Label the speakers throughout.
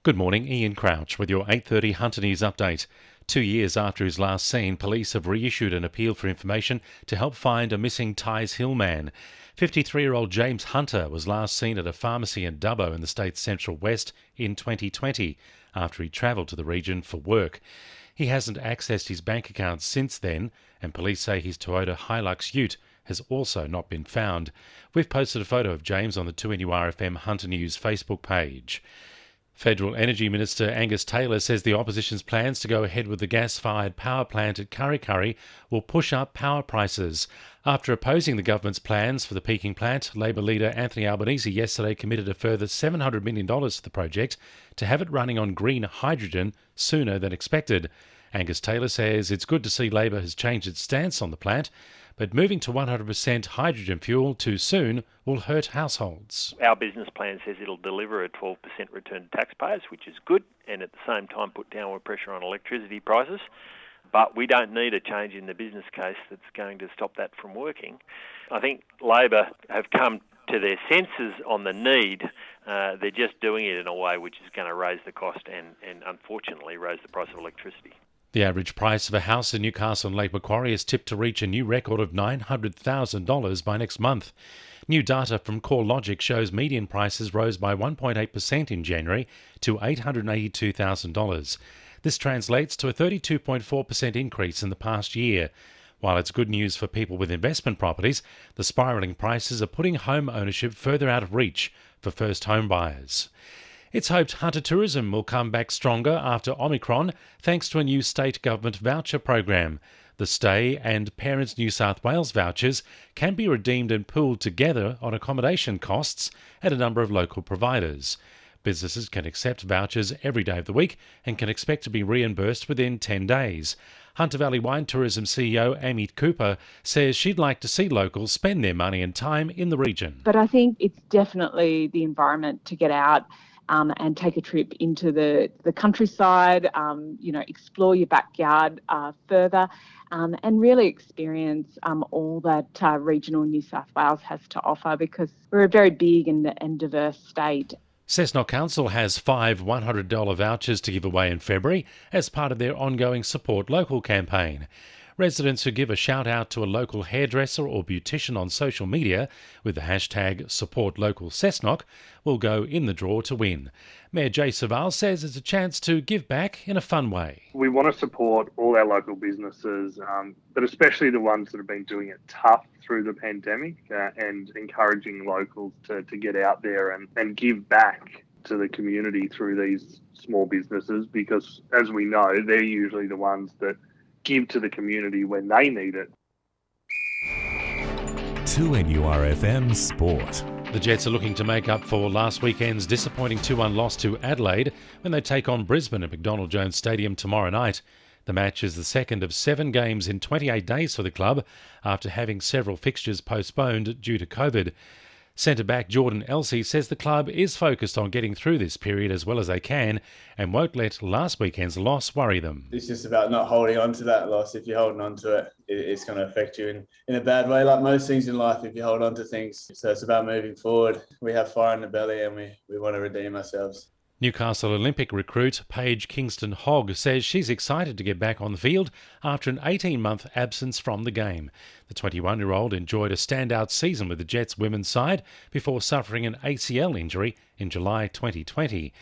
Speaker 1: Good morning, Ian Crouch with your 8:30 Hunter News update. 2 years after his last seen, police have reissued an appeal for information to help find a missing Tighes Hill man. 53-year-old James Hunter was last seen at a pharmacy in Dubbo in the state's central west in 2020 after he travelled to the region for work. He hasn't accessed his bank account since then, and police say his Toyota Hilux ute has also not been found. We've posted a photo of James on the 2NURFM Hunter News Facebook page. Federal Energy Minister Angus Taylor says the opposition's plans to go ahead with the gas-fired power plant at Kurri Kurri will push up power prices. After opposing the government's plans for the peaking plant, Labor leader Anthony Albanese yesterday committed a further $700 million to the project to have it running on green hydrogen sooner than expected. Angus Taylor says it's good to see Labor has changed its stance on the plant, but moving to 100% hydrogen fuel too soon will hurt households.
Speaker 2: Our business plan says it'll deliver a 12% return to taxpayers, which is good, and at the same time put downward pressure on electricity prices. But we don't need a change in the business case that's going to stop that from working. I think Labor have come to their senses on the need. They're just doing it in a way which is going to raise the cost and unfortunately raise the price of electricity.
Speaker 1: The average price of a house in Newcastle and Lake Macquarie is tipped to reach a new record of $900,000 by next month. New data from CoreLogic shows median prices rose by 1.8% in January to $882,000. This translates to a 32.4% increase in the past year. While it's good news for people with investment properties, the spiralling prices are putting home ownership further out of reach for first home buyers. It's hoped hunter tourism will come back stronger after Omicron thanks to a new state government voucher program. The Stay and Parents New South Wales vouchers can be redeemed and pooled together on accommodation costs at a number of local providers. Businesses can accept vouchers every day of the week and can expect to be reimbursed within 10 days. Hunter Valley Wine Tourism CEO Amy Cooper says she'd like to see locals spend their money and time in the region.
Speaker 3: But I think it's definitely the environment to get out and take a trip into the countryside, explore your backyard further and really experience all that regional New South Wales has to offer, because we're a very big and diverse state.
Speaker 1: Cessnock Council has 5 $100 vouchers to give away in February as part of their ongoing Support Local campaign. Residents who give a shout out to a local hairdresser or beautician on social media with the hashtag #SupportLocalCessnock will go in the draw to win. Mayor Jay Saval says it's a chance to give back in a fun way.
Speaker 4: We want to support all our local businesses, but especially the ones that have been doing it tough through the pandemic and encouraging locals to get out there and give back to the community through these small businesses, because as we know, they're usually the ones that give to the community when they need it.
Speaker 5: 2NURFM Sport.
Speaker 1: The Jets are looking to make up for last weekend's disappointing 2-1 loss to Adelaide when they take on Brisbane at McDonald Jones Stadium tomorrow night. The match is the second of 7 games in 28 days for the club after having several fixtures postponed due to COVID. Centre-back Jordan Elsey says the club is focused on getting through this period as well as they can and won't let last weekend's loss worry them.
Speaker 6: It's just about not holding on to that loss. If you're holding on to it, it's going to affect you in a bad way, like most things in life if you hold on to things. So it's about moving forward. We have fire in the belly and we want to redeem ourselves.
Speaker 1: Newcastle Olympic recruit Paige Kingston Hogg says she's excited to get back on the field after an 18-month absence from the game. The 21-year-old enjoyed a standout season with the Jets women's side before suffering an ACL injury in July 2020.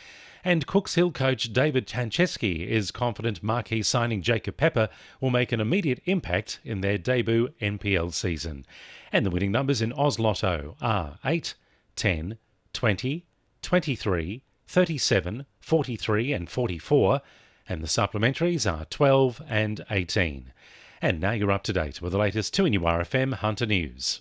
Speaker 1: And Cooks Hill coach David Chancheski is confident marquee signing Jacob Pepper will make an immediate impact in their debut NPL season. And the winning numbers in Oz Lotto are 8, 10, 20, 23, 37, 43 and 44, and the supplementaries are 12 and 18. And now you're up to date with the latest 2NURFM Hunter News.